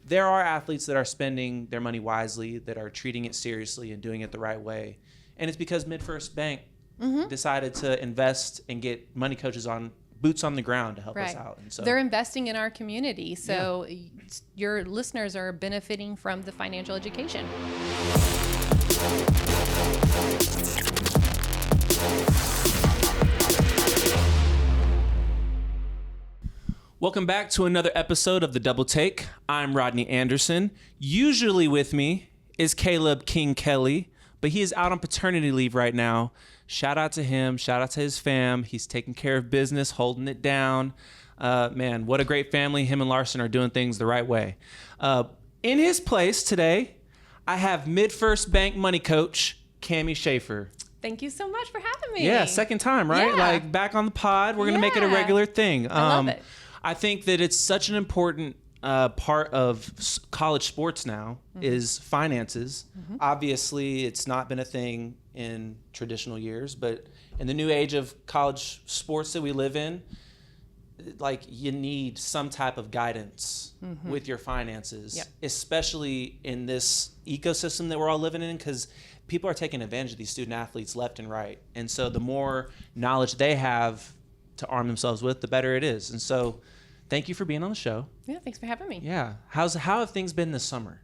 there are athletes that are spending their money wisely, that are treating it seriously and doing it the right way. And it's because MidFirst Bank decided to invest and get money coaches on boots on the ground to help us out. And so they're investing in our community. So your listeners are benefiting from the financial education. Welcome back to another episode of The Double Take. I'm Rodney Anderson. Usually with me is Caleb King Kelly, but he is out on paternity leave right now. Shout out to him. Shout out to his fam. He's taking care of business, holding it down. Man, what a great family. Him and Larson are doing things the right way. In his place today, I have MidFirst Bank Money Coach, Cammy Schaefer. Thank you so much for having me. Yeah, second time, right? Yeah. Like back on the pod. We're going to make it a regular thing. I love it. I think that it's such an important part of college sports now is finances. Obviously, it's not been a thing in traditional years, but in the new age of college sports that we live in, like you need some type of guidance with your finances, especially in this ecosystem that we're all living in, because people are taking advantage of these student athletes left and right. And so the more knowledge they have to arm themselves with, the better it is. And so thank you for being on the show. Yeah, thanks for having me. Yeah. How have things been this summer?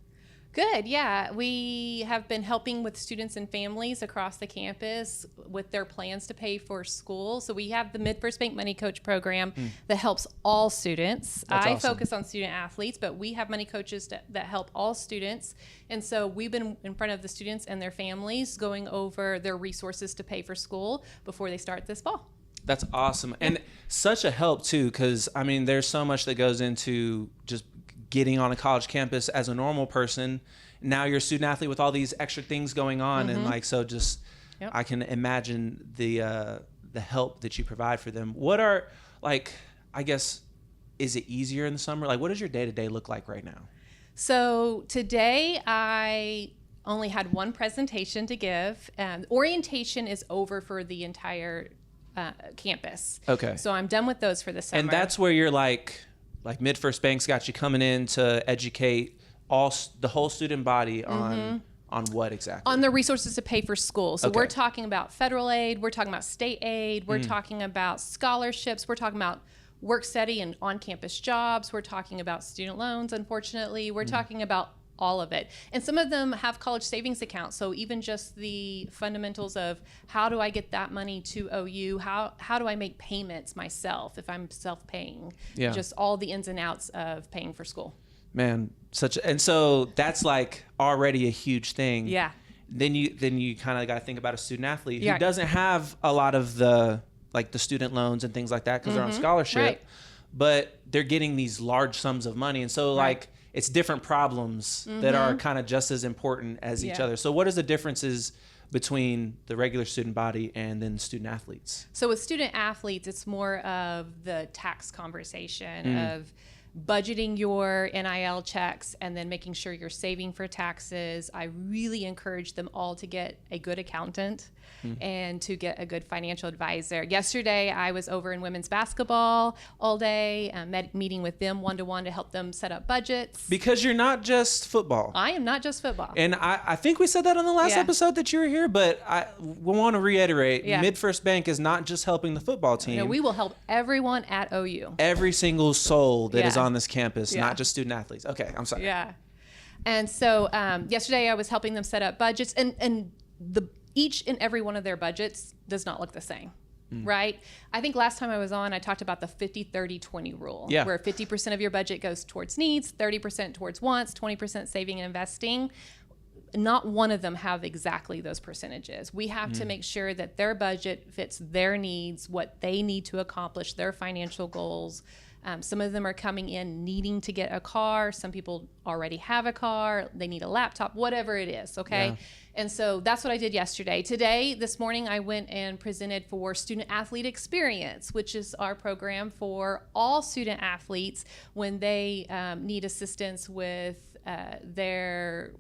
Good. Yeah. We have been helping with students and families across the campus with their plans to pay for school. So we have the MidFirst Bank Money Coach program that helps all students. That's I awesome. focus on student athletes, but we have money coaches that help all students. And so we've been in front of the students and their families going over their resources to pay for school before they start this fall. That's awesome. And such a help too, because I mean, there's so much that goes into just getting on a college campus as a normal person. Now you're a student athlete with all these extra things going on. And like, so just, I can imagine the help that you provide for them. What are, like, I guess, is it easier in the summer? Like, what does your day-to-day look like right now? So today I only had one presentation to give. Orientation is over for the entire campus. Okay. So I'm done with those for the summer. And that's where you're like MidFirst Bank's got you coming in to educate the whole student body on what exactly? On the resources to pay for school. So Okay. we're talking about federal aid, we're talking about state aid, we're talking about scholarships, we're talking about work study and on-campus jobs, we're talking about student loans, unfortunately, we're talking about all of it. And some of them have college savings accounts. So even just the fundamentals of how do I get that money to OU? How do I make payments myself if I'm self-paying? Yeah. Just all the ins and outs of paying for school. Man, and so that's like already a huge thing. Yeah. Then you kind of got to think about a student athlete who Yeah. doesn't have a lot of the student loans and things like that because they're on scholarship, Right. but they're getting these large sums of money. And so like it's different problems that are kind of just as important as each other. So what is the differences between the regular student body and then student athletes? So with student athletes, it's more of the tax conversation of budgeting your NIL checks and then making sure you're saving for taxes. I really encourage them all to get a good accountant and to get a good financial advisor. Yesterday, I was over in women's basketball all day, meeting with them one-to-one to help them set up budgets. Because you're not just football. I am not just football. And I think we said that on the last episode that you were here, but I want to reiterate, MidFirst Bank is not just helping the football team. No, we will help everyone at OU. Every single soul that is on this campus, not just student athletes. Okay, I'm sorry. Yeah. And so yesterday I was helping them set up budgets, and each and every one of their budgets does not look the same. Right? I think last time I was on, I talked about the 50-30-20 rule, where 50% of your budget goes towards needs, 30% towards wants, 20% saving and investing. Not one of them have exactly those percentages. We have to make sure that their budget fits their needs, what they need to accomplish, their financial goals. Some of them are coming in needing to get a car. Some people already have a car. They need a laptop, whatever it is, okay? Yeah. And so that's what I did yesterday. This morning, I went and presented for Student Athlete Experience, which is our program for all student athletes when they need assistance with their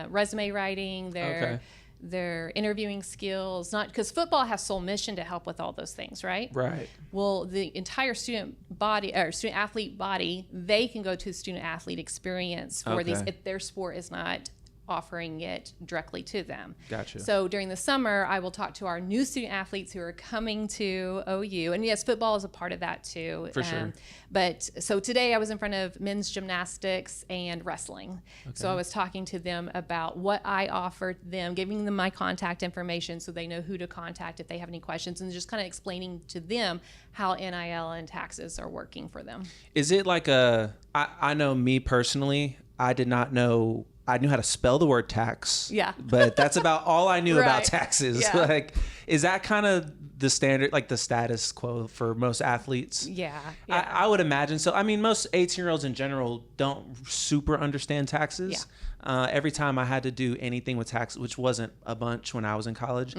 resume writing, their their interviewing skills, not because football has sole mission to help with all those things, right? Right. Well, the entire student body or student athlete body, they can go to student athlete experience for these if their sport is not offering it directly to them. Gotcha. So during the summer, I will talk to our new student athletes who are coming to OU. And yes, football is a part of that too. For sure. But so today I was in front of men's gymnastics and wrestling. Okay. So I was talking to them about what I offered them, giving them my contact information so they know who to contact if they have any questions, and just kind of explaining to them how NIL and taxes are working for them. Is it like I know me personally, I did not know, I knew how to spell the word tax. Yeah. But that's about all I knew about Right. taxes. Yeah. Like, is that kind of the standard, like the status quo for most athletes? Yeah. I would imagine so. I mean, most 18-year-olds in general don't super understand taxes. Yeah. Every time I had to do anything with tax, which wasn't a bunch when I was in college,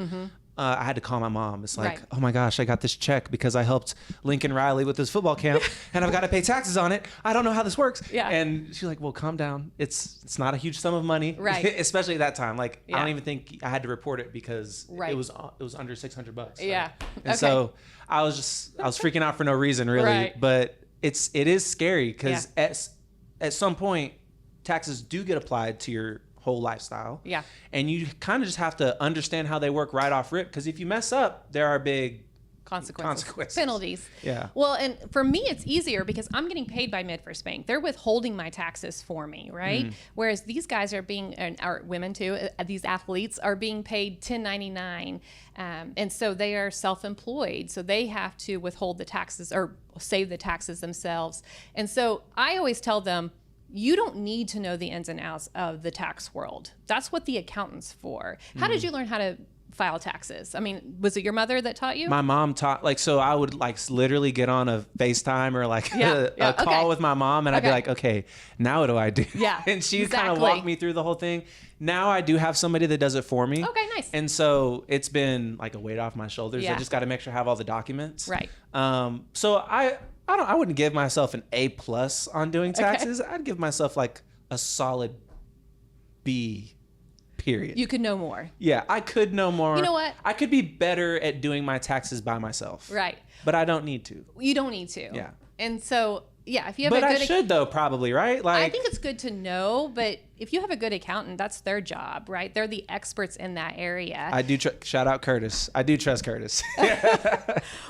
I had to call my mom. It's like, Right. oh my gosh, I got this check because I helped Lincoln Riley with his football camp and I've got to pay taxes on it. I don't know how this works. Yeah. And she's like, well, calm down. It's not a huge sum of money. Right. Especially at that time. Like, Yeah. I don't even think I had to report it because Right. it was under $600. So. Yeah. And Okay. so I was freaking out for no reason, really. Right. But it is scary because at some point taxes do get applied to your whole lifestyle. Yeah. And you kind of just have to understand how they work right off rip, because if you mess up, there are big consequences. Penalties. Yeah. Well, and for me, it's easier because I'm getting paid by MidFirst Bank. They're withholding my taxes for me, right? Whereas these guys are being, and our women too, these athletes are being paid 1099. And so they are self-employed. So they have to withhold the taxes or save the taxes themselves. And so I always tell them, you don't need to know the ins and outs of the tax world. That's what the accountant's for. How did you learn how to file taxes? I mean, was it your mother that taught you? My mom taught, like, so I would like literally get on a FaceTime or like a call okay. with my mom, and I'd be like, okay, now what do I do? Yeah, And she kind of exactly. walked me through the whole thing. Now I do have somebody that does it for me. Okay, nice. And so it's been like a weight off my shoulders. I Yeah. just got to make sure I have all the documents. Right. So I wouldn't give myself an A+ on doing taxes. I'd give myself like a solid B, period. You could know more. Yeah, I could know more. You know what? I could be better at doing my taxes by myself. Right. But I don't need to. You don't need to. Yeah. And so, yeah, if you have But a I good should though, probably, right? Like, I think it's good to know, but if you have a good accountant, that's their job, right? They're the experts in that area. I do shout out Curtis. I do trust Curtis.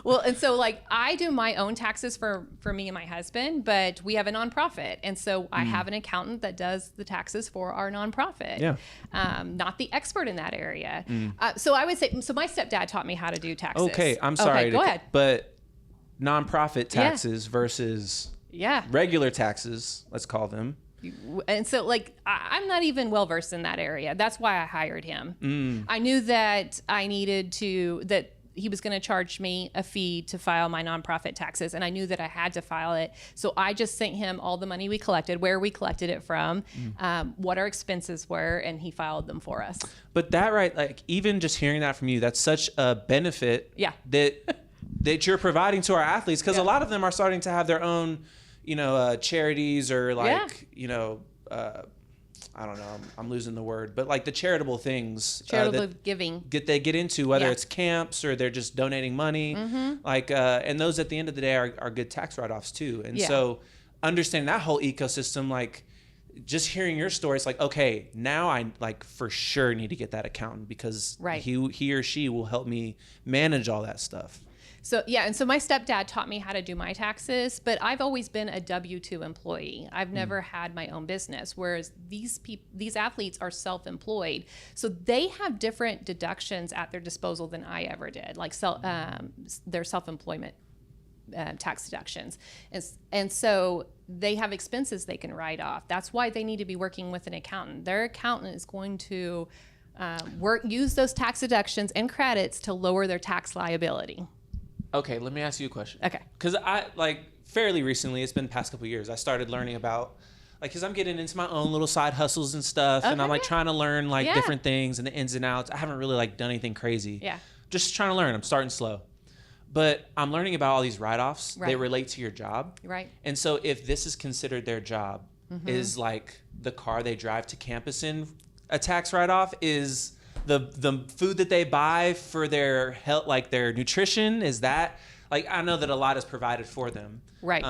Well, and so like I do my own taxes for me and my husband, but we have a nonprofit. And so I have an accountant that does the taxes for our nonprofit. Yeah. Not the expert in that area. So I would say, so my stepdad taught me how to do taxes. Okay, I'm sorry. Okay, go ahead. But nonprofit taxes versus Yeah. regular taxes, let's call them. And so like I'm not even well versed in that area. That's why I hired him. I knew that I needed to, that he was going to charge me a fee to file my nonprofit taxes, and I knew that I had to file it. So I just sent him all the money we collected, where we collected it from, what our expenses were, and he filed them for us. But that, right, like even just hearing that from you, that's such a benefit. Yeah. that you're providing to our athletes, because a lot of them are starting to have their own, charities or like, I don't know, I'm losing the word, but like the charitable things Charitable that giving. they get into, whether Yeah. it's camps or they're just donating money, like, and those at the end of the day are good tax write-offs too. And Yeah. so understanding that whole ecosystem, like just hearing your story, it's like, okay, now I like for sure need to get that accountant, because Right. he or she will help me manage all that stuff. So yeah, and so my stepdad taught me how to do my taxes, but I've always been a W-2 employee. I've never had my own business, whereas these athletes are self-employed, so they have different deductions at their disposal than I ever did, like their self-employment tax deductions, and so they have expenses they can write off. That's why they need to be working with an accountant. Their accountant is going to use those tax deductions and credits to lower their tax liability. Okay, let me ask you a question. Okay. Because I, like, fairly recently, it's been the past couple of years, I started learning about, like, because I'm getting into my own little side hustles and stuff, and I'm, like, trying to learn, like, different things and the ins and outs. I haven't really, like, done anything crazy. Yeah. Just trying to learn. I'm starting slow. But I'm learning about all these write-offs. Right. They relate to your job. Right. And so if this is considered their job, is, like, the car they drive to campus in a tax write-off? Is the food that they buy for their health, like their nutrition, is that like, I know that a lot is provided for them, Right.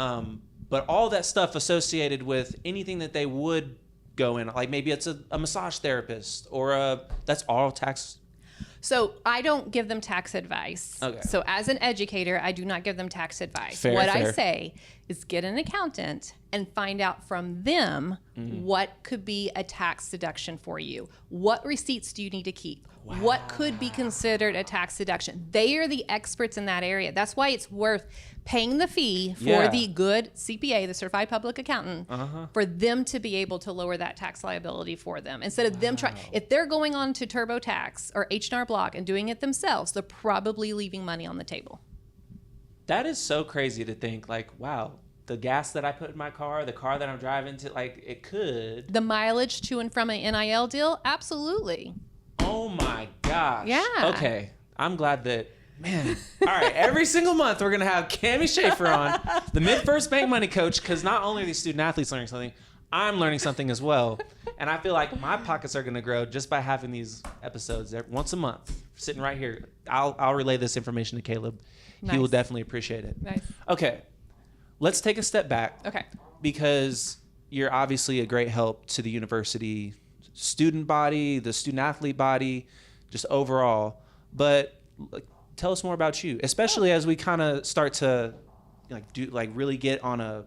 but all that stuff associated with anything that they would go in, like maybe it's a massage therapist or that's all tax. So I don't give them tax advice. Okay. So as an educator, I do not give them tax advice. Fair. I say is get an accountant and find out from them what could be a tax deduction for you. What receipts do you need to keep? Wow. What could be considered a tax deduction? They are the experts in that area. That's why it's worth paying the fee for the good CPA, the certified public accountant, for them to be able to lower that tax liability for them. Instead of them trying, if they're going on to TurboTax or H&R Block and doing it themselves, they're probably leaving money on the table. That is so crazy to think, like, wow, the gas that I put in my car, the car that I'm driving to, like, it could. The mileage to and from an NIL deal, absolutely. Oh my gosh. Yeah. Okay. I'm glad that, man. All right. Every single month we're going to have Cami Sheaffer on, the MidFirst Bank Money Coach, because not only are these student athletes learning something, I'm learning something as well. And I feel like my pockets are going to grow just by having these episodes once a month, sitting right here. I'll relay this information to Caleb. Nice. He will definitely appreciate it. Nice. Okay. Let's take a step back. Okay. Because you're obviously a great help to the university student body, the student athlete body, just overall. But tell us more about you, especially as we kind of start to really get on a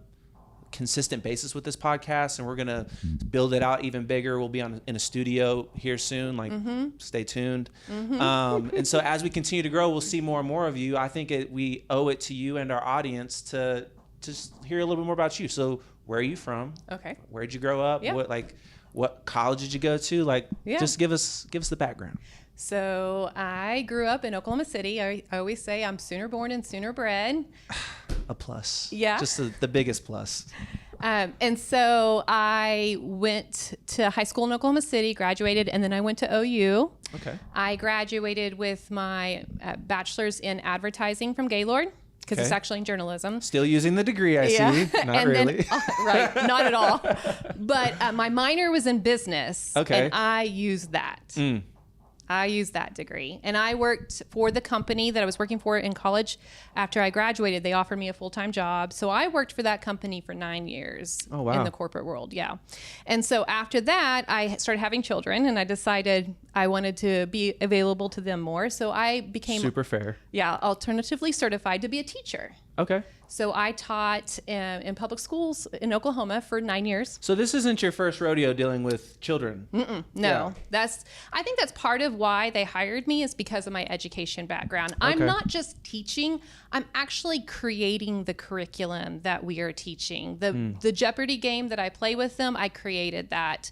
consistent basis with this podcast, and we're gonna build it out even bigger. We'll be in a studio here soon. Stay tuned. And so as we continue to grow, we'll see more and more of you. I think we owe it to you and our audience to just hear a little bit more about you. So where are you from? Okay. Where did you grow up? Yeah. What college did you go to? Just give us the background. So I grew up in Oklahoma City. I always say I'm sooner born and sooner bred. A plus. Yeah. Just the biggest plus. And so I went to high school in Oklahoma City, graduated, and then I went to OU. Okay. I graduated with my bachelor's in advertising from Gaylord, because it's actually in journalism. Still using the degree, I see. Not and really. Right, not at all. But my minor was in business, okay. and I used that. I used that degree. And I worked for the company that I was working for in college. After I graduated, they offered me a full-time job. So I worked for that company for 9 years in the corporate world. Yeah. And so after that, I started having children, and I decided I wanted to be available to them more. So I became super fair. Yeah, alternatively certified to be a teacher. Okay. So I taught in public schools in Oklahoma for 9 years. So this isn't your first rodeo dealing with children. No, Yeah. I think that's part of why they hired me, is because of my education background. I'm not just teaching, I'm actually creating the curriculum that we are teaching. The Jeopardy game that I play with them, I created that.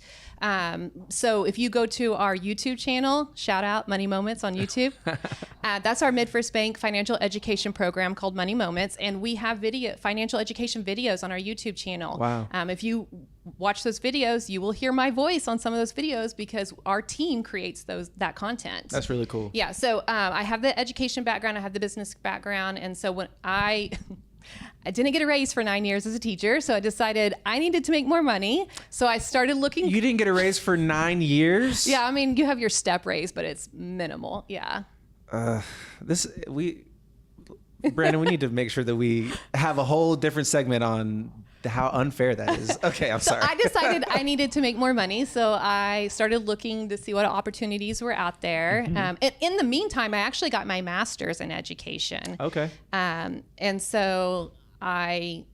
So if you go to our YouTube channel, shout out Money Moments on YouTube. That's our MidFirst Bank financial education program called Money Moments. And we have financial education videos on our YouTube channel. Wow. If you watch those videos, you will hear my voice on some of those videos, because our team creates that content. That's really cool. Yeah. So I have the education background, I have the business background. And so when I didn't get a raise for 9 years as a teacher, so I decided I needed to make more money. So I started looking. You didn't get a raise for 9 years? Yeah, I mean, you have your step raise, but it's minimal. Yeah. Brandon, we need to make sure that we have a whole different segment on how unfair that is. Okay, I'm sorry. So I decided I needed to make more money, so I started looking to see what opportunities were out there. And in the meantime, I actually got my master's in education. Okay. And so I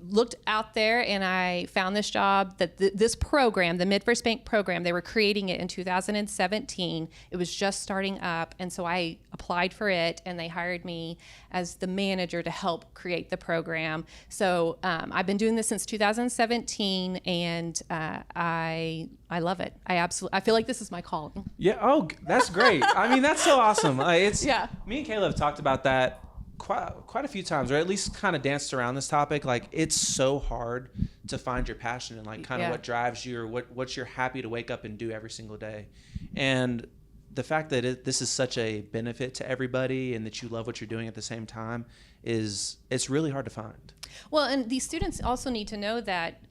looked out there, and I found this job that this program, the MidFirst Bank program, they were creating it in 2017. It was just starting up. And so I applied for it, and they hired me as the manager to help create the program. So I've been doing this since 2017, and I love it. I feel like this is my calling. Yeah. Oh, that's great. I mean, that's so awesome. Me and Kayla have talked about that quite a few times, or at least kind of danced around this topic. Like, it's so hard to find your passion and like kind of what drives you, or what you're happy to wake up and do every single day. And the fact that this is such a benefit to everybody, and that you love what you're doing at the same time, it's really hard to find. Well, and these students also need to know that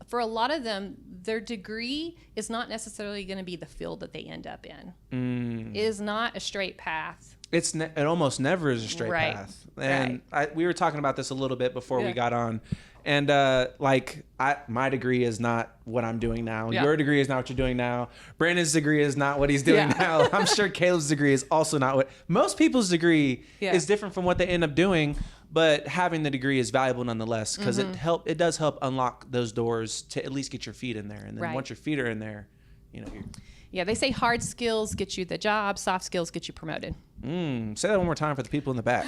for a lot of them, their degree is not necessarily going to be the field that they end up in. It is not a straight path. It almost never is a straight path. And we were talking about this a little bit before we got on. And my degree is not what I'm doing now. Your degree is not what you're doing now. Brandon's degree is not what he's doing now. I'm sure Caleb's degree is also not what most people's degree is different from what they end up doing. But having the degree is valuable nonetheless, because it does help unlock those doors to at least get your feet in there. And then once your feet are in there, they say hard skills get you the job, soft skills get you promoted. Say that one more time for the people in the back.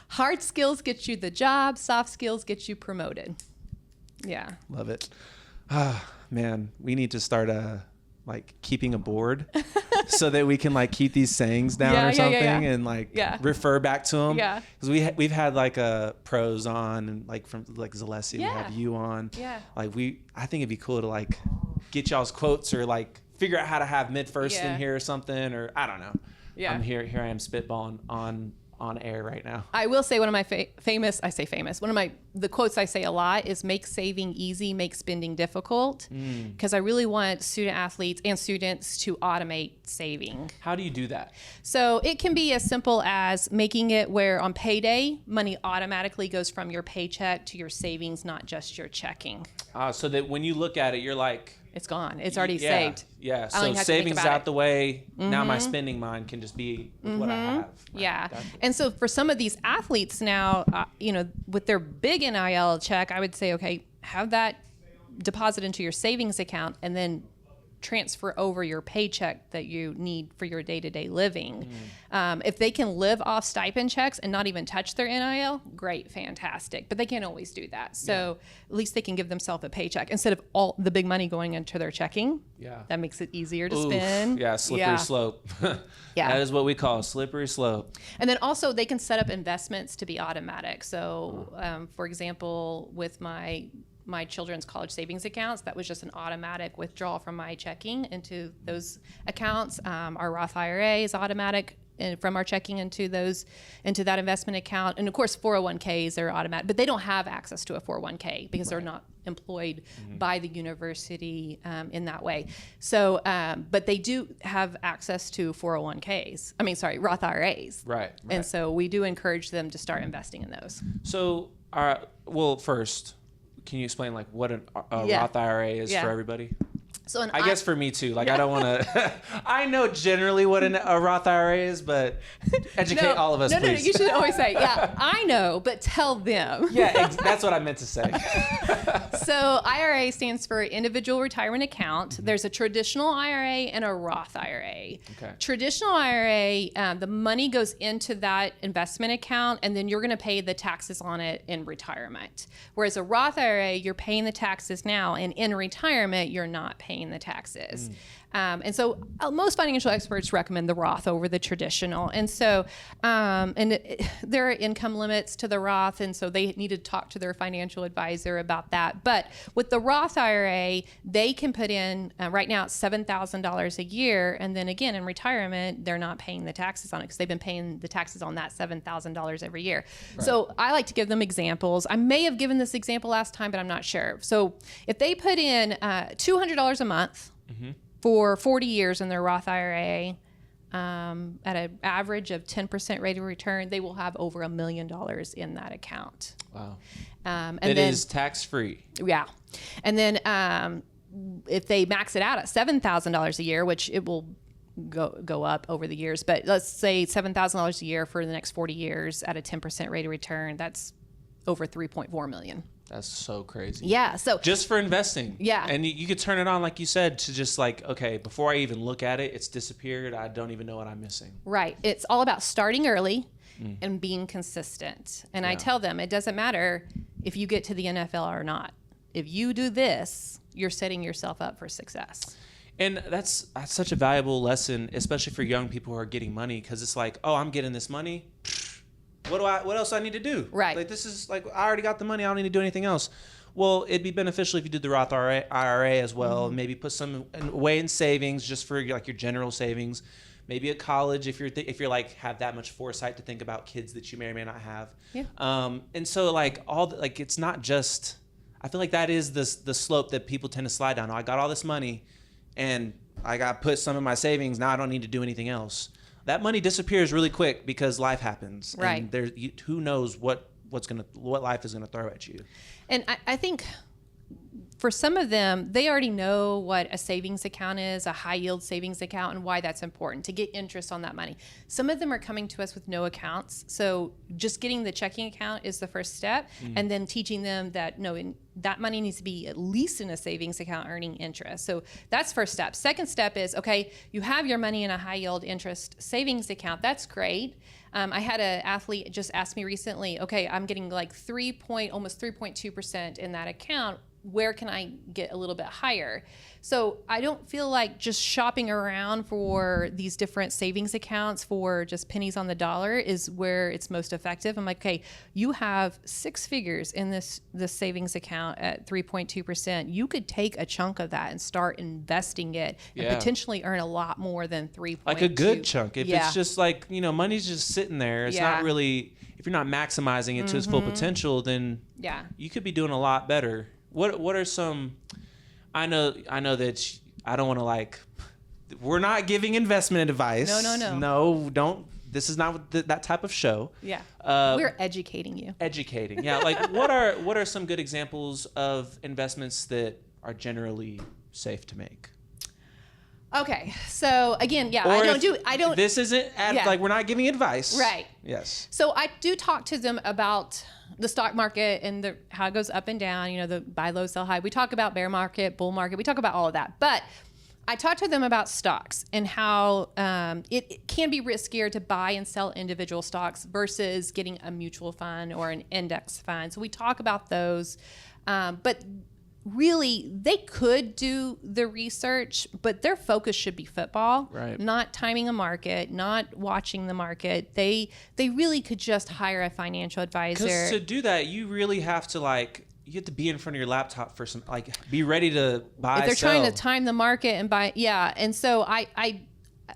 Hard skills get you the job, soft skills get you promoted. Yeah. Love it. Man, we need to start keeping a board so that we can keep these sayings down or something and refer back to them. Yeah. Because we've had pros on and from Zalessi, we have you on. Yeah. I think it'd be cool to get y'all's quotes or figure out how to have MidFirst in here or something, or I don't know. Yeah. I'm here I am spitballing on air right now. I will say one of my the quotes I say a lot is make saving easy, make spending difficult. Because I really want student athletes and students to automate saving. How do you do that? So it can be as simple as making it where on payday, money automatically goes from your paycheck to your savings, not just your checking. So that when you look at it, you're like, it's gone. It's already saved. Yeah. So savings out the way. Now my spending mind can just be with what I have. Yeah. Gotcha. And so for some of these athletes now, with their big NIL check, I would say, okay, have that deposit into your savings account and then transfer over your paycheck that you need for your day-to-day living. If they can live off stipend checks and not even touch their NIL, great, fantastic. But they can't always do that. So at least they can give themselves a paycheck instead of all the big money going into their checking. Yeah. That makes it easier to spend. Yeah, slippery slope. That is what we call a slippery slope. And then also they can set up investments to be automatic. So for example, with my children's college savings accounts, that was just an automatic withdrawal from my checking into those accounts. Our Roth IRA is automatic from our checking into that investment account. And of course, 401ks are automatic, but they don't have access to a 401k because they're not employed by the university in that way. So, but they do have access to Roth IRAs. Right. And so we do encourage them to start investing in those. So, first, can you explain what a Roth IRA is for everybody? So I guess for me too. I don't want to. I know generally what a Roth IRA is, but educate all of us, please. No. You should always say, I know, but tell them. That's what I meant to say. So IRA stands for Individual Retirement Account. There's a traditional IRA and a Roth IRA. Okay. Traditional IRA, the money goes into that investment account, and then you're going to pay the taxes on it in retirement. Whereas a Roth IRA, you're paying the taxes now, and in retirement, you're not paying the taxes. And so most financial experts recommend the Roth over the traditional. And so there are income limits to the Roth, and so they need to talk to their financial advisor about that. But with the Roth IRA, they can put in, right now it's $7,000 a year, and then again in retirement, they're not paying the taxes on it because they've been paying the taxes on that $7,000 every year. Right. So I like to give them examples. I may have given this example last time, but I'm not sure. So if they put in $200 a month, for 40 years in their Roth IRA, at an average of 10% rate of return, they will have over $1 million in that account. Wow. It is tax-free. Yeah. And then if they max it out at $7,000 a year, which it will go up over the years, but let's say $7,000 a year for the next 40 years at a 10% rate of return, that's over $3.4 million. That's so crazy. Yeah. So just for investing. Yeah. And you could turn it on, like you said, to just okay, before I even look at it, it's disappeared. I don't even know what I'm missing. Right. It's all about starting early and being consistent. And I tell them, it doesn't matter if you get to the NFL or not. If you do this, you're setting yourself up for success. And that's such a valuable lesson, especially for young people who are getting money, because it's I'm getting this money. What else do I need to do? Right. This is I already got the money. I don't need to do anything else. Well, it'd be beneficial if you did the Roth IRA as well. Maybe put some away in savings just for your general savings. Maybe at college if you're have that much foresight to think about kids that you may or may not have. Yeah. And so it's not just. I feel like that is the slope that people tend to slide down. Oh, I got all this money and I got put some in my savings. Now I don't need to do anything else. That money disappears really quick because life happens. Right. And who knows what life is going to throw at you. And I think for some of them, they already know what a savings account is, a high yield savings account, and why that's important to get interest on that money. Some of them are coming to us with no accounts. So just getting the checking account is the first step. And then teaching them that that money needs to be at least in a savings account earning interest. So that's first step. Second step is, okay, you have your money in a high yield interest savings account. That's great. I had an athlete just ask me recently, okay, I'm getting like almost 3.2% in that account. Where can I get a little bit higher? So I don't feel like just shopping around for these different savings accounts for just pennies on the dollar is where it's most effective. I'm like, okay, you have 6 figures in this savings account at 3.2%. You could take a chunk of that and start investing it and potentially earn a lot more than 3.2. Like a good chunk. If it's just like, money's just sitting there, it's not really, if you're not maximizing it to its full potential, then you could be doing a lot better. What are some? I know that I don't want to we're not giving investment advice. No, don't. This is not that type of show. Yeah. We're educating you. Educating. Yeah. Like what are some good examples of investments that are generally safe to make? Okay. So again, I don't. This isn't we're not giving advice. Right. Yes. So I do talk to them about the stock market and how it goes up and down, the buy low, sell high. We talk about bear market, bull market. We talk about all of that. But I talk to them about stocks and how it can be riskier to buy and sell individual stocks versus getting a mutual fund or an index fund. So we talk about those. But really, they could do the research, but their focus should be football, right? Not timing a market, not watching the market. They really could just hire a financial advisor. Because to do that, you really have to you have to be in front of your laptop for some, be ready to buy. If they're sell. trying to time the market and buy, and so I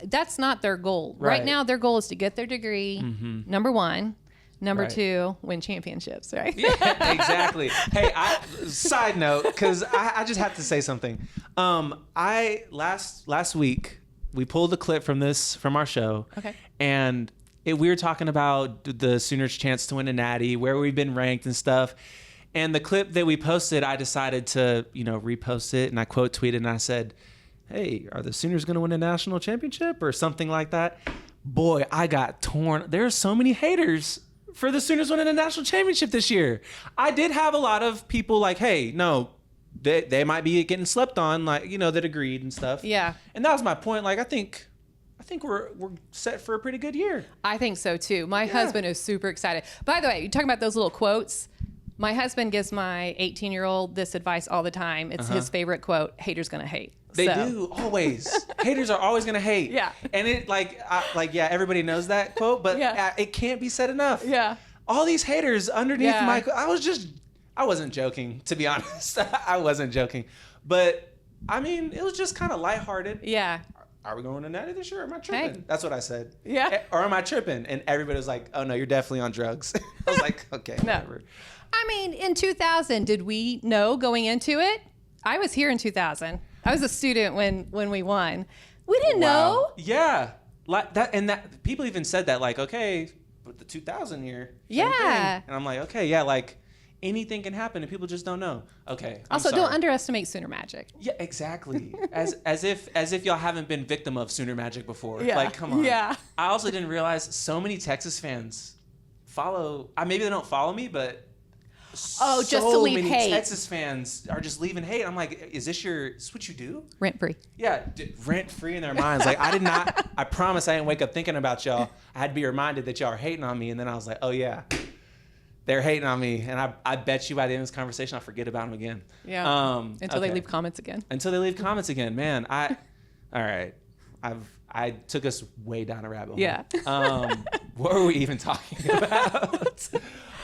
that's not their goal right now. Their goal is to get their degree. Number one. Number two, win championships, right? Yeah, exactly. Hey, side note, because I just have to say something. Last week we pulled the clip from our show. Okay. And we were talking about the Sooners' chance to win a natty, where we've been ranked and stuff. And the clip that we posted, I decided to, repost it, and I quote tweeted and I said, "Hey, are the Sooners going to win a national championship?" or something like that. Boy, I got torn. There are so many haters for the Sooners winning a national championship this year. I did have a lot of people hey, no, they might be getting slept on, that agreed and stuff. Yeah. And that was my point. I think we're set for a pretty good year. I think so too. My husband is super excited. By the way, you're talking about those little quotes. My husband gives my 18-year-old this advice all the time. It's his favorite quote: haters gonna hate. They do, always. Haters are always going to hate. Yeah. And it everybody knows that quote, but it can't be said enough. Yeah. All these haters underneath I wasn't joking, to be honest. I wasn't joking. But, it was just kind of lighthearted. Yeah. Are we going to natty this year or am I tripping? Hey. That's what I said. Yeah. Or am I tripping? And everybody was like, oh, no, you're definitely on drugs. I was like, okay, whatever. In 2000, did we know going into it? I was here in 2000. I was a student when we won. We didn't know. Yeah. That people even said that, okay, but the 2000 year. Yeah. Thing. And I'm like, okay, anything can happen and people just don't know. Okay. Also, don't underestimate Sooner Magic. Yeah, exactly. as if y'all haven't been victim of Sooner Magic before. Yeah. Come on. Yeah. I also didn't realize so many Texas fans follow. Maybe they don't follow me, but just to leave many hate. Texas fans are just leaving hate. I'm like, is this what you do? Rent free. Yeah, rent free in their minds. I did not. I promise I didn't wake up thinking about y'all. I had to be reminded that y'all are hating on me, and then I was like, oh yeah, they're hating on me. And I bet you by the end of this conversation, I'll forget about them again. Yeah. Until they leave comments again. Until they leave comments again, man. All right. I took us way down a rabbit hole. Yeah. What were we even talking about?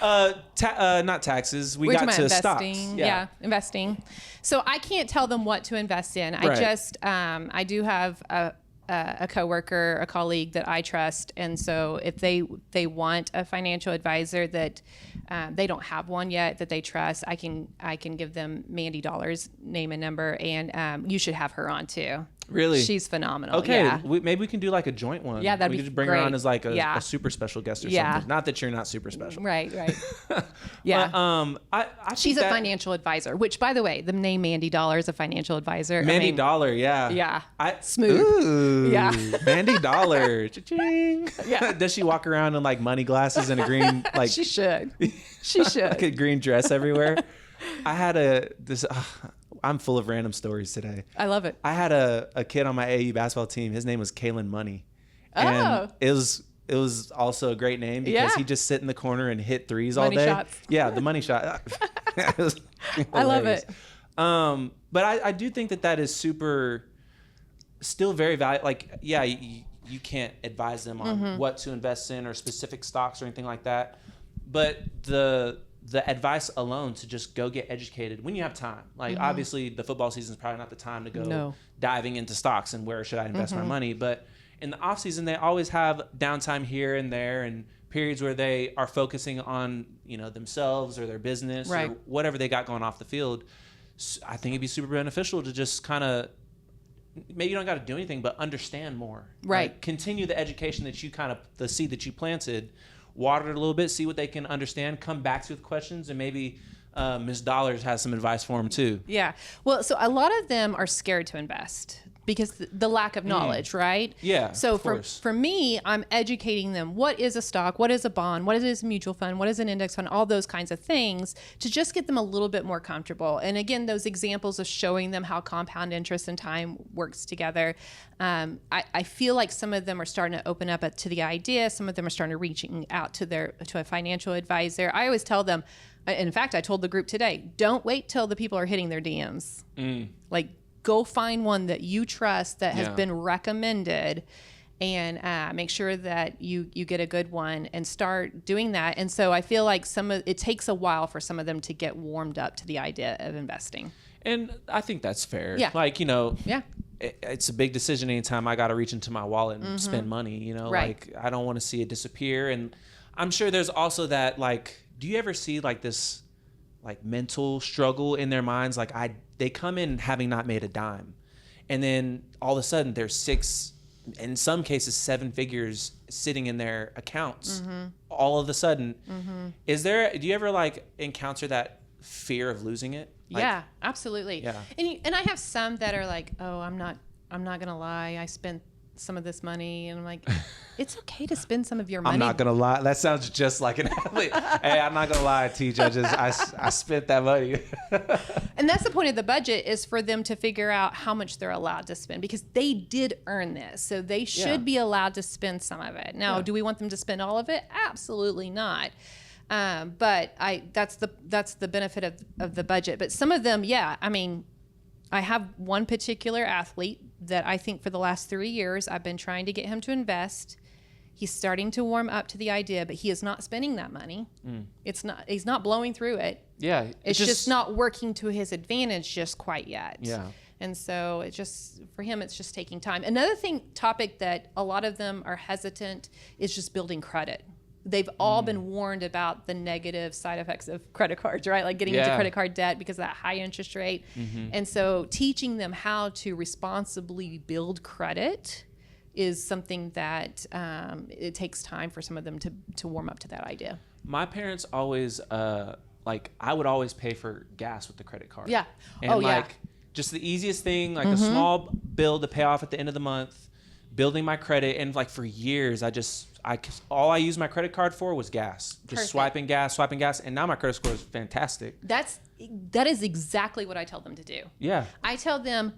Not taxes. We got to investing. stocks. Yeah, investing. So I can't tell them what to invest in. Right. I do have a a coworker, a colleague that I trust, and so if they want a financial advisor that they don't have one yet that they trust, I can give them Mandy Dollar's name and number, and you should have her on too. Really? She's phenomenal. Okay, Yeah. maybe we can do like a joint one. Yeah, that'd we be could just bring great. her on as like Yeah. a super special guest or Yeah. something. Not that you're not super special. Right. Yeah. But, I She's think a that- financial advisor, which, by the way, the name Mandy Dollar is a financial advisor. Mandy Dollar, yeah. Yeah. Smooth. Ooh, Yeah. Mandy Dollar. Cha-ching. Yeah. Does she walk around in like money glasses and a green like She should. She should. like a green dress everywhere? I had I'm full of random stories today. I love it. I had a kid on my AU basketball team. His name was Kalen Money. And Oh. it was also a great name because Yeah. he just sit in the corner and hit threes Money all day. shots. Yeah, the money shot. It was I love hilarious. it. But I do think that is still very valuable. Like, yeah, you can't advise them on what to invest in or specific stocks or anything like that. But the advice alone to just go get educated when you have time. Like, obviously, the football season is probably not the time to go diving into stocks and where should I invest my money. But in the off season, they always have downtime here and there and periods where they are focusing on themselves or their business Right. or whatever they got going off the field. So I think it'd be super beneficial to just kind of, maybe you don't got to do anything, but understand more. Right. Like, continue the education that you the seed that you planted, water it a little bit, see what they can understand, come back to with questions, and maybe Ms. Dollars has some advice for them too. Yeah. Well, so a lot of them are scared to invest because the lack of knowledge, right? Yeah, So of course. for me, I'm educating them. What is a stock? What is a bond? What is a mutual fund? What is an index fund? All those kinds of things to just get them a little bit more comfortable. And again, those examples of showing them how compound interest and time works together. I feel like some of them are starting to open up to the idea. Some of them are starting to reaching out to a financial advisor. I always tell them, in fact, I told the group today, don't wait till the people are hitting their DMs. Like, go find one that you trust that has been recommended, and make sure that you get a good one and start doing that. And so I feel like it takes a while for some of them to get warmed up to the idea of investing. And I think that's fair. Yeah. Like, Yeah. it's a big decision anytime I got to reach into my wallet and spend money, Right. like I don't want to see it disappear. And I'm sure there's also that, like, do you ever see like this like mental struggle in their minds? Like they come in having not made a dime, and then all of a sudden there's 6, in some cases 7 figures sitting in their accounts all of a sudden. Do you ever like encounter that fear of losing it? Like, Yeah, absolutely. Yeah. And I have some that are like, oh, I'm not gonna lie, I spent some of this money, and I'm like, it's okay to spend some of your money. I'm not gonna lie. That sounds just like an athlete. Hey, I'm not gonna lie, T judges. I spent that money. And that's the point of the budget, is for them to figure out how much they're allowed to spend, because they did earn this, so they should be allowed to spend some of it. Now, do we want them to spend all of it? Absolutely not. But that's the benefit of the budget. But some of them, I mean, I have one particular athlete that I think for the last 3 years I've been trying to get him to invest. He's starting to warm up to the idea, but he is not spending that money. He's not blowing through it. Yeah. It's just not working to his advantage just quite yet. Yeah. And so for him, it's just taking time. Another topic that a lot of them are hesitant is just building credit. They've all been warned about the negative side effects of credit cards, right? Like getting into credit card debt because of that high interest rate. And so teaching them how to responsibly build credit is something that it takes time for some of them to warm up to that idea. My parents always, I would always pay for gas with the credit card. Yeah. And just the easiest thing, like a small bill to pay off at the end of the month, building my credit. And like for years, all I used my credit card for was gas. Just swiping gas. And now my credit score is fantastic. That is exactly what I tell them to do. Yeah. I tell them,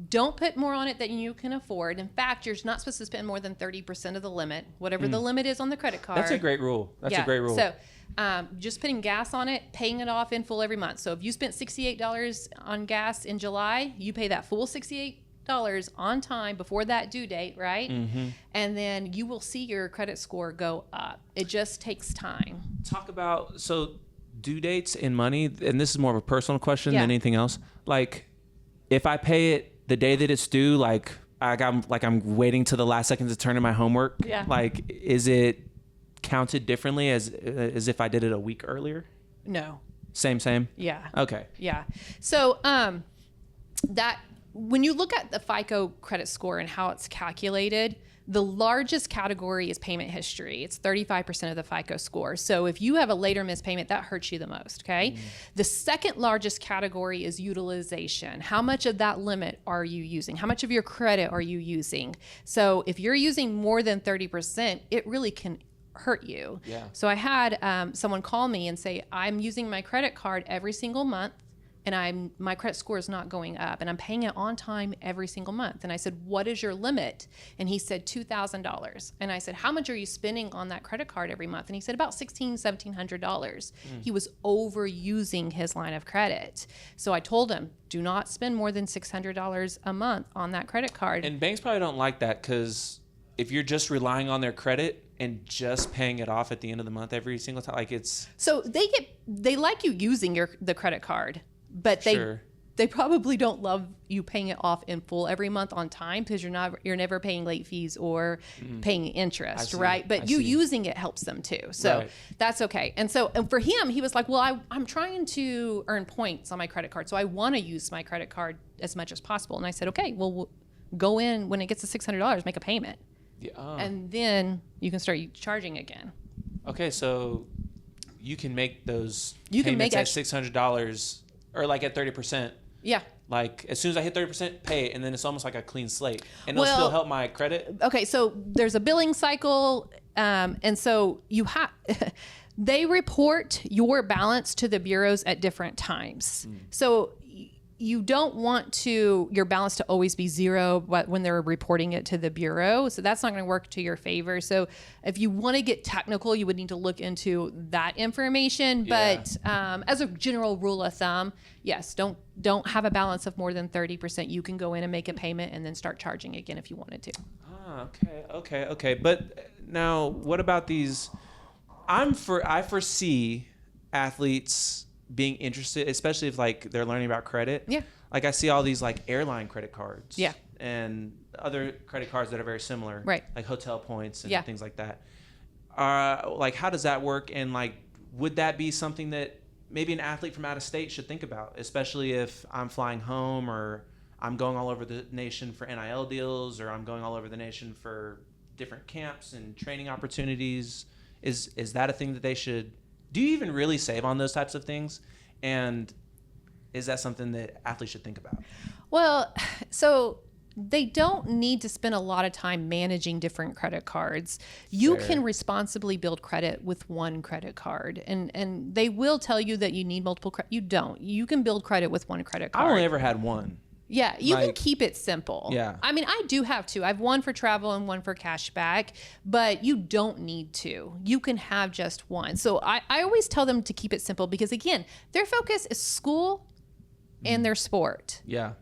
don't put more on it than you can afford. In fact, you're not supposed to spend more than 30% of the limit, whatever the limit is on the credit card. That's a great rule. That's a great rule. So just putting gas on it, paying it off in full every month. So if you spent $68 on gas in July, you pay that full $68 on time before that due date, right? And then you will see your credit score go up. It just takes time. Talk about, due dates in money, and this is more of a personal question than anything else. Like, if I pay it the day that it's due, like I'm waiting till the last second to turn in my homework. Yeah. Like, is it counted differently as if I did it a week earlier? No. Same. Yeah. Okay. Yeah. So that when you look at the FICO credit score and how it's calculated, the largest category is payment history. It's 35% of the FICO score. So if you have a later missed payment, that hurts you the most, okay? The second largest category is utilization. How much of that limit are you using? How much of your credit are you using? So if you're using more than 30%, it really can hurt you. Yeah. So I had someone call me and say, I'm using my credit card every single month, and my credit score is not going up, and I'm paying it on time every single month. And I said, what is your limit? And he said $2,000. And I said, how much are you spending on that credit card every month? And he said about $1,700. He was overusing his line of credit. So I told him, do not spend more than $600 a month on that credit card. And banks probably don't like that, because if you're just relying on their credit and just paying it off at the end of the month every single time, like it's... So they like you using the credit card, but Sure. they probably don't love you paying it off in full every month on time, because you're never paying late fees or paying interest, right? But using it helps them too. So that's okay. And for him, he was like, well, I'm trying to earn points on my credit card, so I want to use my credit card as much as possible. And I said, okay, well, we'll go in when it gets to $600, make a payment. Yeah. And then you can start charging again. Okay, so you can make those You can payments make at $600 or like at 30%. Yeah. Like as soon as I hit 30%, pay it, and then it's almost like a clean slate, and it'll still help my credit. Okay, so there's a billing cycle, and so you have they report your balance to the bureaus at different times. So you don't want your balance to always be zero when they're reporting it to the bureau. So that's not going to work to your favor. So if you want to get technical, you would need to look into that information. Yeah. But as a general rule of thumb, yes, don't have a balance of more than 30%. You can go in and make a payment and then start charging again if you wanted to. Okay. But now, what about these? I foresee athletes being interested, especially if like they're learning about credit. Yeah. Like I see all these like airline credit cards. Yeah. And other credit cards that are very similar. Right. Like hotel points and Yeah. things like that. Like how does that work? And like, would that be something that maybe an athlete from out of state should think about, especially if I'm flying home or I'm going all over the nation for NIL deals, or I'm going all over the nation for different camps and training opportunities? Is that a thing that they should? Do you even really save on those types of things? And is that something that athletes should think about? Well, so they don't need to spend a lot of time managing different credit cards. You Fair. can responsibly build credit with one credit card. And they will tell you that you need multiple credit. You don't. You can build credit with one credit card. I only ever had one. Yeah, you can keep it simple. Yeah. I mean, I do have two. I have one for travel and one for cash back, but you don't need to. You can have just one. So I always tell them to keep it simple, because, again, their focus is school and their sport. Yeah.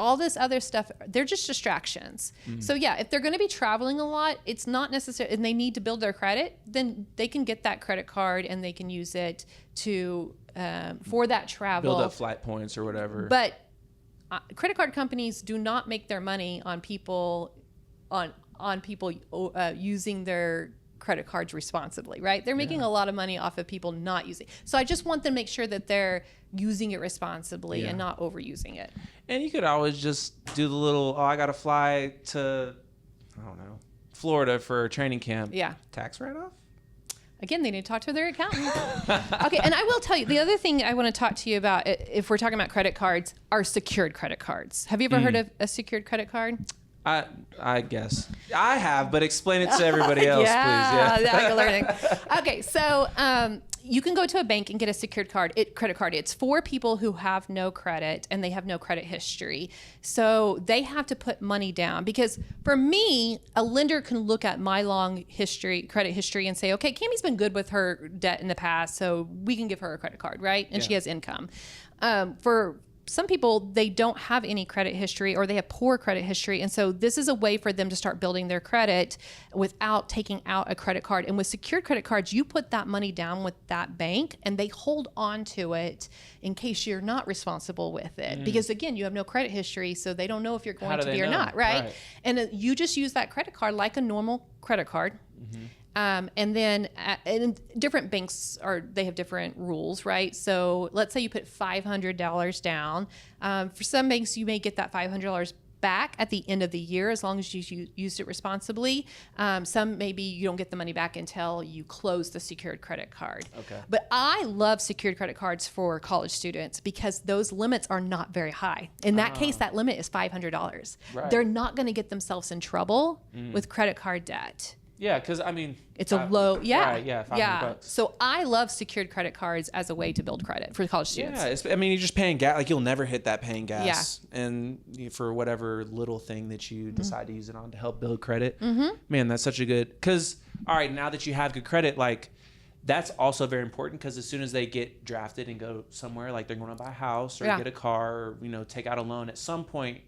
All this other stuff, they're just distractions. So, yeah, if they're going to be traveling a lot, it's not necessary, and they need to build their credit, then they can get that credit card and they can use it to for that travel. Build up flight points or whatever. But credit card companies do not make their money on people using their credit cards responsibly, right? They're making a lot of money off of people not using. So I just want them to make sure that they're using it responsibly and not overusing it. And you could always just do the little, I got to fly to, I don't know, Florida for training camp. Yeah. Tax write-off? Again, they need to talk to their accountant. Okay, and I will tell you, the other thing I want to talk to you about, if we're talking about credit cards, are secured credit cards. Have you ever heard of a secured credit card? I guess. I have, but explain it to everybody else, please. Yeah, you're learning. Okay, so you can go to a bank and get a secured credit card. It's for people who have no credit and they have no credit history. So they have to put money down, because for me, a lender can look at my long credit history and say, okay, Cammy's been good with her debt in the past, so we can give her a credit card, right? And she has income. For some people, they don't have any credit history or they have poor credit history. And so this is a way for them to start building their credit without taking out a credit card. And with secured credit cards, you put that money down with that bank and they hold on to it in case you're not responsible with it. Because again, you have no credit history, so they don't know if you're going to be or not, right? And you just use that credit card like a normal credit card. And then and different banks they have different rules, right? So let's say you put $500 down. For some banks, you may get that $500 back at the end of the year as long as you used it responsibly. Some maybe you don't get the money back until you close the secured credit card. Okay. But I love secured credit cards for college students because those limits are not very high. In that case, that limit is $500. Right. They're not going to get themselves in trouble with credit card debt. Yeah, because I mean, it's a low, right, yeah, $500. So I love secured credit cards as a way to build credit for college students. Yeah, I mean, you're just paying gas. Like you'll never hit that paying gas, and for whatever little thing that you decide to use it on to help build credit. Man, that's such a good. Because all right, now that you have good credit, like that's also very important. Because as soon as they get drafted and go somewhere, like they're going to buy a house or get a car, or take out a loan, at some point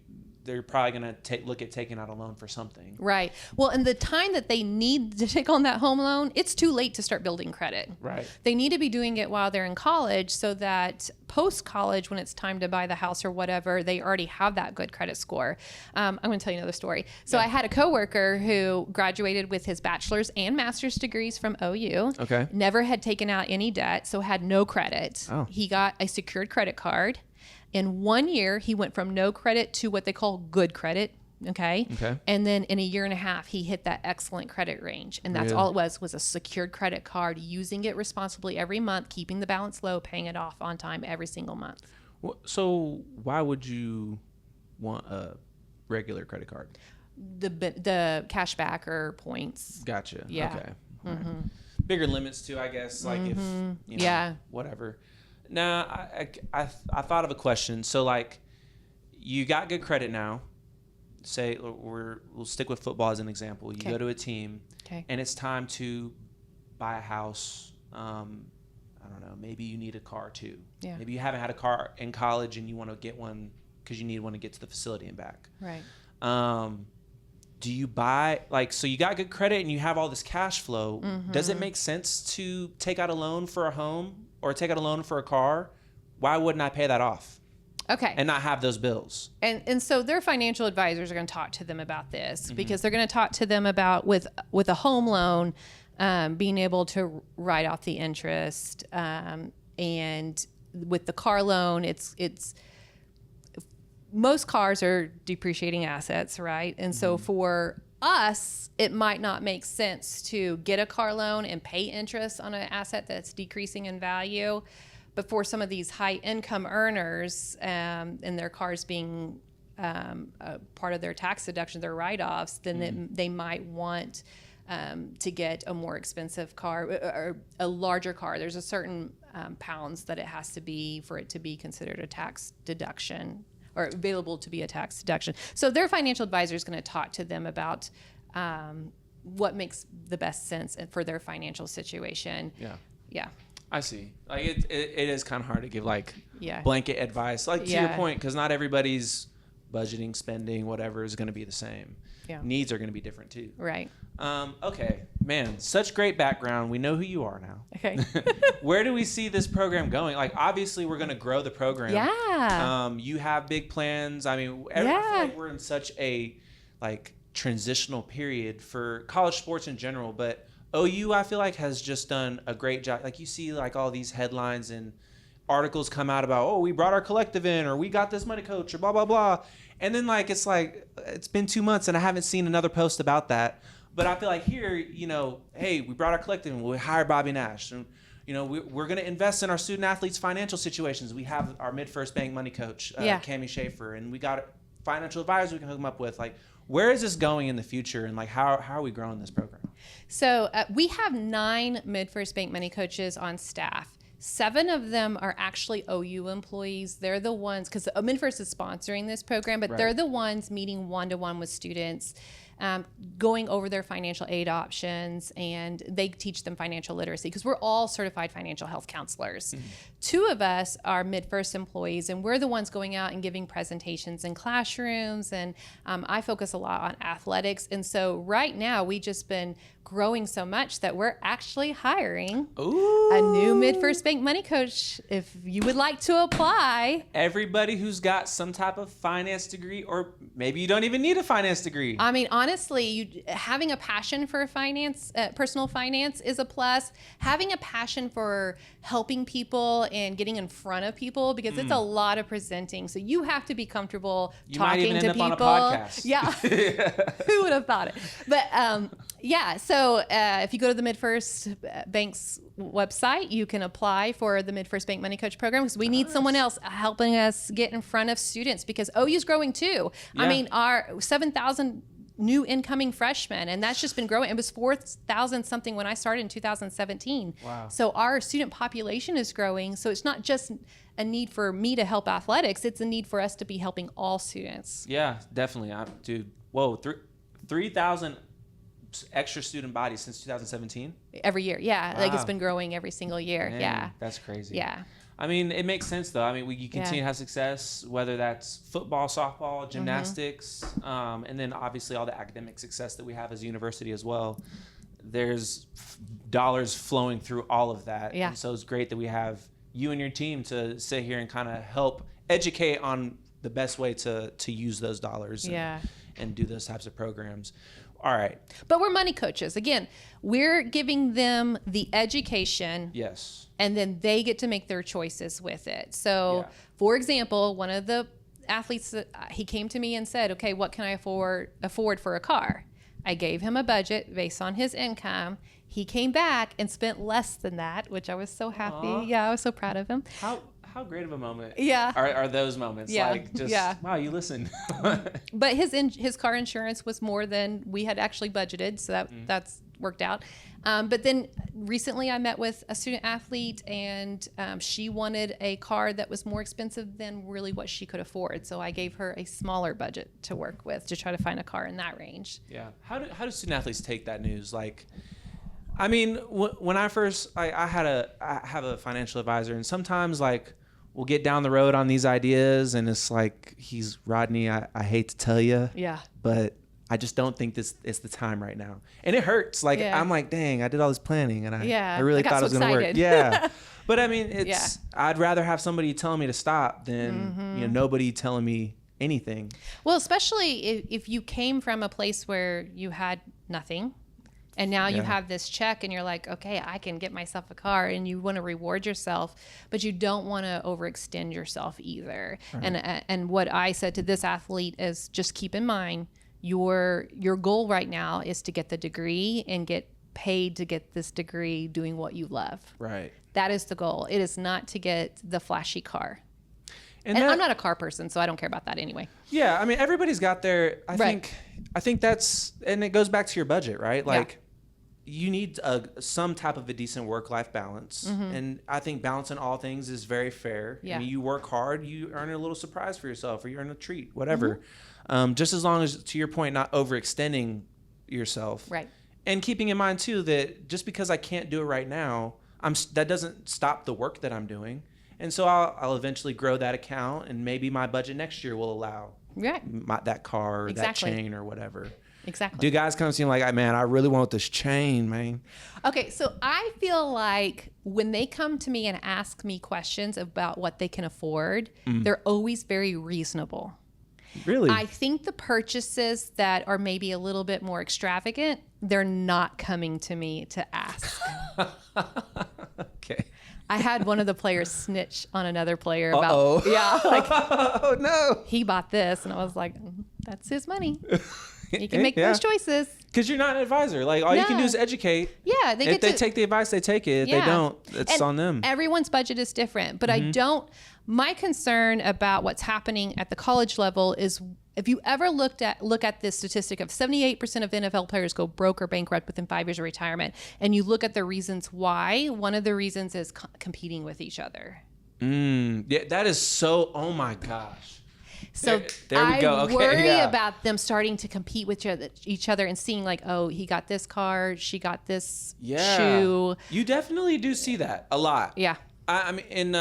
they're probably going to look at taking out a loan for something. Right. Well, and the time that they need to take on that home loan, it's too late to start building credit. Right. They need to be doing it while they're in college so that post-college, when it's time to buy the house or whatever, they already have that good credit score. I'm going to tell you another story. So I had a coworker who graduated with his bachelor's and master's degrees from OU. Okay. Never had taken out any debt, so had no credit. Oh. He got a secured credit card. In 1 year, he went from no credit to what they call good credit. Okay. And then in a year and a half, he hit that excellent credit range. And that's all it was a secured credit card, using it responsibly every month, keeping the balance low, paying it off on time every single month. Well, so why would you want a regular credit card? The cash back or points. Gotcha. Yeah. Okay. Right. Bigger limits too, I guess. Like if, whatever. Now, I thought of a question. So, like, you got good credit now. Say we'll stick with football as an example. You go to a team, and it's time to buy a house. I don't know. Maybe you need a car too. Yeah. Maybe you haven't had a car in college, and you want to get one because you need one to get to the facility and back. Right. Do you buy so you got good credit and you have all this cash flow? Does it make sense to take out a loan for a home? Or take out a loan for a car? Why wouldn't I pay that off? Okay. And not have those bills. And so their financial advisors are going to talk to them about this because they're going to talk to them about with a home loan, being able to write off the interest, and with the car loan, it's most cars are depreciating assets, right? And so for us, it might not make sense to get a car loan and pay interest on an asset that's decreasing in value. But for some of these high income earners, and their cars being part of their tax deduction, their write-offs, then they might want to get a more expensive car or a larger car. There's a certain pounds that it has to be for it to be considered a tax deduction or available to be a tax deduction. So their financial advisor is going to talk to them about what makes the best sense for their financial situation. Yeah. I see. Like it is kind of hard to give blanket advice. Like to your point, because not everybody's budgeting, spending, whatever is going to be the same. Yeah. Needs are going to be different too. Right. Okay, man, such great background. We know who you are now. Okay. Where do we see this program going? Like, obviously, we're going to grow the program. Yeah. You have big plans. I mean, I feel like we're in such a transitional period for college sports in general, but OU, I feel like, has just done a great job. Like, you see all these headlines and articles come out about, oh, we brought our collective in, or we got this money coach, or blah, blah, blah. And then it's been 2 months and I haven't seen another post about that. But I feel like here, hey, we brought our collective in, we hired Bobby Nash. And, we're going to invest in our student athletes' financial situations. We have our MidFirst Bank Money Coach, Cami Sheaffer, and we got financial advisors we can hook them up with. Where is this going in the future, and how are we growing this program? So we have 9 MidFirst Bank Money Coaches on staff. 7 of them are actually OU employees. They're the ones, because MidFirst is sponsoring this program, but they're the ones meeting one-to-one with students going over their financial aid options, and they teach them financial literacy because we're all certified financial health counselors. Mm-hmm. 2 of us are MidFirst employees, and we're the ones going out and giving presentations in classrooms, and I focus a lot on athletics. And so right now we just been growing so much that we're actually hiring a new MidFirst Bank Money Coach. If you would like to apply. Everybody who's got some type of finance degree, or maybe you don't even need a finance degree. I mean, honestly, having a passion for finance, personal finance is a plus. Having a passion for helping people and getting in front of people, because it's a lot of presenting. So you have to be comfortable talking to people. On a podcast. Yeah. Who would have thought it? But yeah, so if you go to the MidFirst Bank's website, you can apply for the MidFirst Bank Money Coach program, because we need someone else helping us get in front of students, because OU's growing too. Yeah. I mean, our 7,000 new incoming freshmen, and that's just been growing. It was 4,000 something when I started in 2017. Wow. So our student population is growing. So it's not just a need for me to help athletics, it's a need for us to be helping all students. Yeah, definitely. Dude, whoa, 3,000 extra student bodies since 2017? Every year, yeah. Wow. Like, it's been growing every single year. Man, yeah. That's crazy. Yeah. I mean, it makes sense, though. I mean, you continue to have success, whether that's football, softball, gymnastics, and then obviously all the academic success that we have as a university as well. There's dollars flowing through all of that. Yeah. And so it's great that we have you and your team to sit here and kind of help educate on the best way to use those dollars and do those types of programs. All right. But we're money coaches. Again, we're giving them the education. Yes. And then they get to make their choices with it. So, for example, one of the athletes, he came to me and said, okay, what can I afford for a car? I gave him a budget based on his income. He came back and spent less than that, which I was so happy. Aww. Yeah, I was so proud of him. How great of a moment are those moments? Yeah. Like, just, wow, you listened. But his car insurance was more than we had actually budgeted, so that's worked out. But then recently I met with a student athlete, and she wanted a car that was more expensive than really what she could afford. So I gave her a smaller budget to work with to try to find a car in that range. Yeah. How do student athletes take that news? Like, I mean, when I first, I have a financial advisor, and sometimes, like, we'll get down the road on these ideas, and it's like, he's Rodney, I hate to tell you, but I just don't think this is the time right now. And it hurts. Like, I'm like, dang, I did all this planning, and I really thought it was going to work. Yeah. But I mean, I'd rather have somebody telling me to stop than nobody telling me anything. Well, especially if you came from a place where you had nothing, and now you have this check, and you're like, okay, I can get myself a car, and you want to reward yourself, but you don't want to overextend yourself either. Right. And what I said to this athlete is, just keep in mind, your goal right now is to get the degree and get paid to get this degree doing what you love. Right. That is the goal. It is not to get the flashy car. And I'm not a car person, so I don't care about that anyway. Yeah, I mean, everybody's got their, I think that's, and it goes back to your budget, right? Like, you need some type of a decent work-life balance. And I think balancing all things is very fair. I mean, you work hard, you earn a little surprise for yourself, or you earn a treat, whatever. Just as long as, to your point, not overextending yourself. Right. And keeping in mind, too, that just because I can't do it right now, that doesn't stop the work that I'm doing. And so I'll eventually grow that account, and maybe my budget next year will allow that car or that chain or whatever. Exactly. Do guys come to you like, man, I really want this chain, man? Okay, so I feel like when they come to me and ask me questions about what they can afford, they're always very reasonable. Really? I think the purchases that are maybe a little bit more extravagant, they're not coming to me to ask. Okay. I had one of the players snitch on another player about, like, oh no, he bought this, and I was like, that's his money. He can make those choices. Because you're not an advisor. Like, all you can do is educate. Yeah. If they take the advice, they take it. If they don't, it's on them. Everyone's budget is different. But my concern about what's happening at the college level is, if you ever look at this statistic of 78% of NFL players go broke or bankrupt within 5 years of retirement, and you look at the reasons why, one of the reasons is competing with each other. Yeah, that is so, oh my gosh. So there we go. Okay, worry yeah. about them starting to compete with each other and seeing like, oh, he got this car, she got this shoe. You definitely do see that a lot. Yeah. I mean,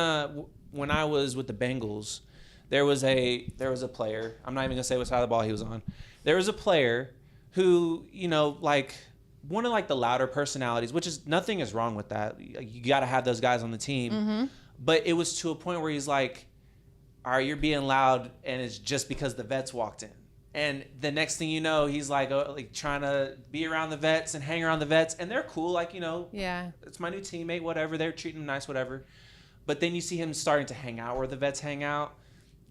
when I was with the Bengals, there was a player. I'm not even gonna say what side of the ball he was on. There was a player who, like one of like the louder personalities, which is nothing is wrong with that. You got to have those guys on the team. Mm-hmm. But it was to a point where he's like, all right, you're being loud, and it's just because the vets walked in. And the next thing you know, he's like trying to be around the vets and hang around the vets, and they're cool, like, yeah, it's my new teammate, whatever. They're treating him nice, whatever. But then you see him starting to hang out where the vets hang out,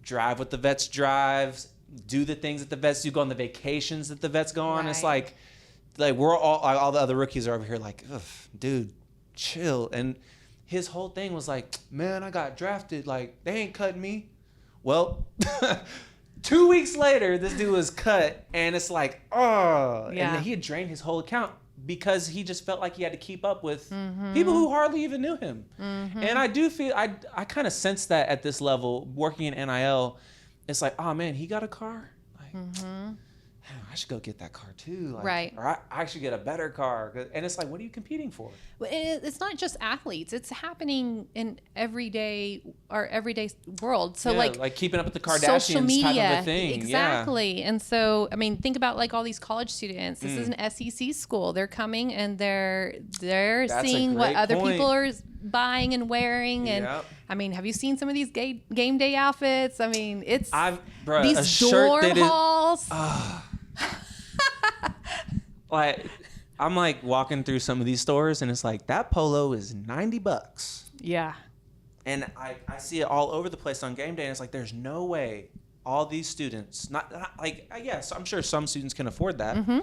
drive what the vets drive, do the things that the vets do, go on the vacations that the vets go on. Right. It's like we're all the other rookies are over here like, ugh, dude, chill. And his whole thing was like, man, I got drafted. Like, they ain't cutting me. Well, 2 weeks later, this dude was cut, and it's like, oh. Yeah. And he had drained his whole account because he just felt like he had to keep up with people who hardly even knew him. Mm-hmm. And I do feel, I kind of sense that at this level, working in NIL, it's like, oh man, he got a car? Like, I should go get that car too. Like, right. Or I should get a better car. And it's like, what are you competing for? Well, it's not just athletes. It's happening in everyday world. So like keeping up with the Kardashians social media, type of a thing. Exactly. Yeah. And so, I mean, think about like all these college students. This is an SEC school. They're coming and they're seeing what other people are buying and wearing. And I mean, have you seen some of these game day outfits? I mean, it's these door hauls. Like, I'm like walking through some of these stores and it's like, that polo is $90. Yeah. And I see it all over the place on game day, and it's like, there's no way all these students, not like, yes, I'm sure some students can afford that. Mm-hmm.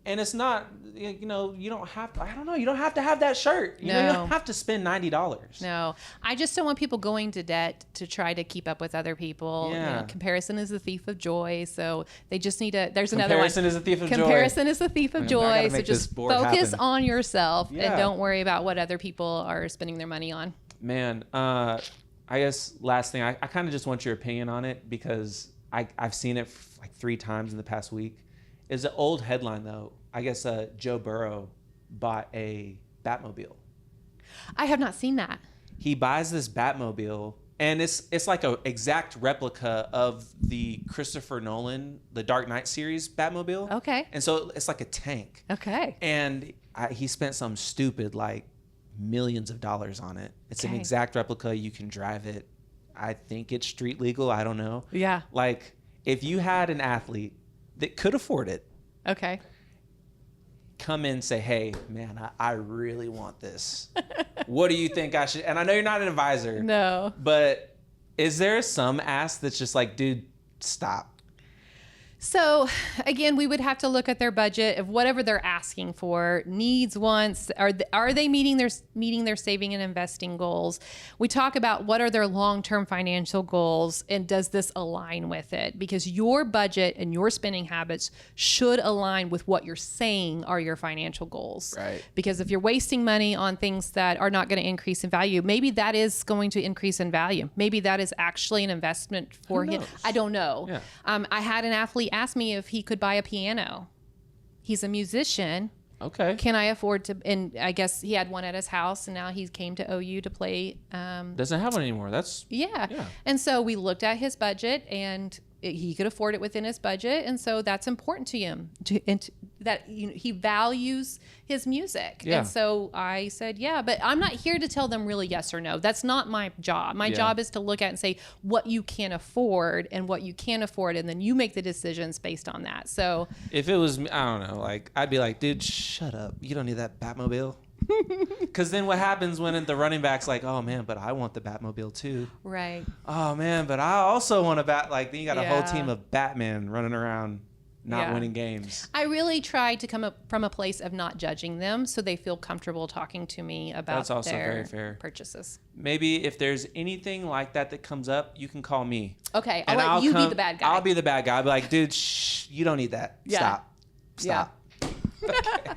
And it's not, you don't have to, I don't know, you don't have to have that shirt. You don't have to spend $90. No. I just don't want people going to debt to try to keep up with other people. Yeah. Comparison is the thief of joy. So they just need to, there's another one. Comparison is the thief of joy. Comparison is the thief of joy. So just focus on yourself and don't worry about what other people are spending their money on. Man, I guess last thing, I kind of just want your opinion on it because I've seen it like 3 times in the past week. It's an old headline, though. I guess Joe Burrow bought a Batmobile. I have not seen that. He buys this Batmobile, and it's like an exact replica of the Christopher Nolan, the Dark Knight series Batmobile. Okay. And so it's like a tank. Okay. And he spent some stupid, like, millions of dollars on it. It's an exact replica. You can drive it. I think it's street legal. I don't know. Yeah. Like, if you had an athlete that could afford it. Okay. Come in and say, hey, man, I really want this. What do you think I should? And I know you're not an advisor. No. But is there some ask that's just like, dude, stop? So again, we would have to look at their budget of whatever they're asking for, needs, wants. Are they meeting their saving and investing goals? We talk about what are their long-term financial goals, and does this align with it? Because your budget and your spending habits should align with what you're saying are your financial goals. Right. Because if you're wasting money on things that are not going to increase in value, maybe that is going to increase in value. Maybe that is actually an investment for him. I don't know. Yeah. I had an athlete asked me if he could buy a piano. He's a musician. Okay. Can I afford to? And I guess he had one at his house, and now he came to OU to play. Doesn't have one anymore. That's yeah. And so we looked at his budget, and he could afford it within his budget, and so that's important to him. That he values his music, and so I said, yeah, but I'm not here to tell them really yes or no. That's not my job. My job is to look at and say what you can afford and what you can't afford, and then you make the decisions based on that. So if it was, I don't know, like I'd be like, dude, shut up. You don't need that Batmobile. Because then what happens when the running back's like, oh man, but I want the Batmobile too. Right. Oh man, but I also want a like then you got a whole team of Batman running around not winning games. I really tried to come up from a place of not judging them so they feel comfortable talking to me about their purchases. Maybe if there's anything like that comes up, you can call me. Okay, I'll let you be the bad guy. I'll be the bad guy. I'll be like, dude, shh, you don't need that. Stop. Yeah. Okay.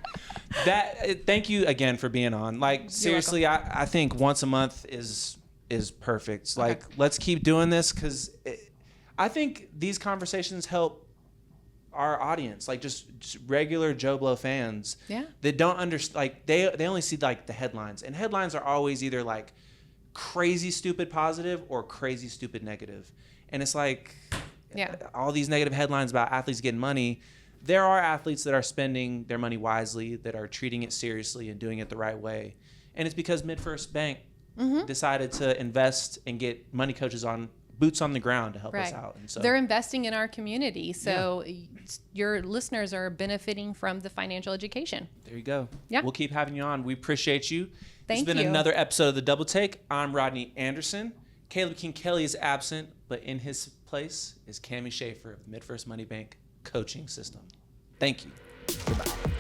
Thank you again for being on. Like, seriously, I think once a month is perfect. Like, let's keep doing this because I think these conversations help our audience, like just regular Joe Blow fans that don't understand, like they only see like the headlines, and headlines are always either like crazy stupid positive or crazy stupid negative. And it's like all these negative headlines about athletes getting money. There are athletes that are spending their money wisely, that are treating it seriously and doing it the right way. And it's because MidFirst Bank decided to invest and get money coaches on boots on the ground to help us out. And so they're investing in our community. So your listeners are benefiting from the financial education. There you go. Yeah. We'll keep having you on. We appreciate you. Thank It's been you. another episode of The Double Take. I'm Rodney Anderson. Caleb King Kelly is absent, but in his place is Cammy Schaefer of the MidFirst Money Bank coaching system. Thank you. Goodbye.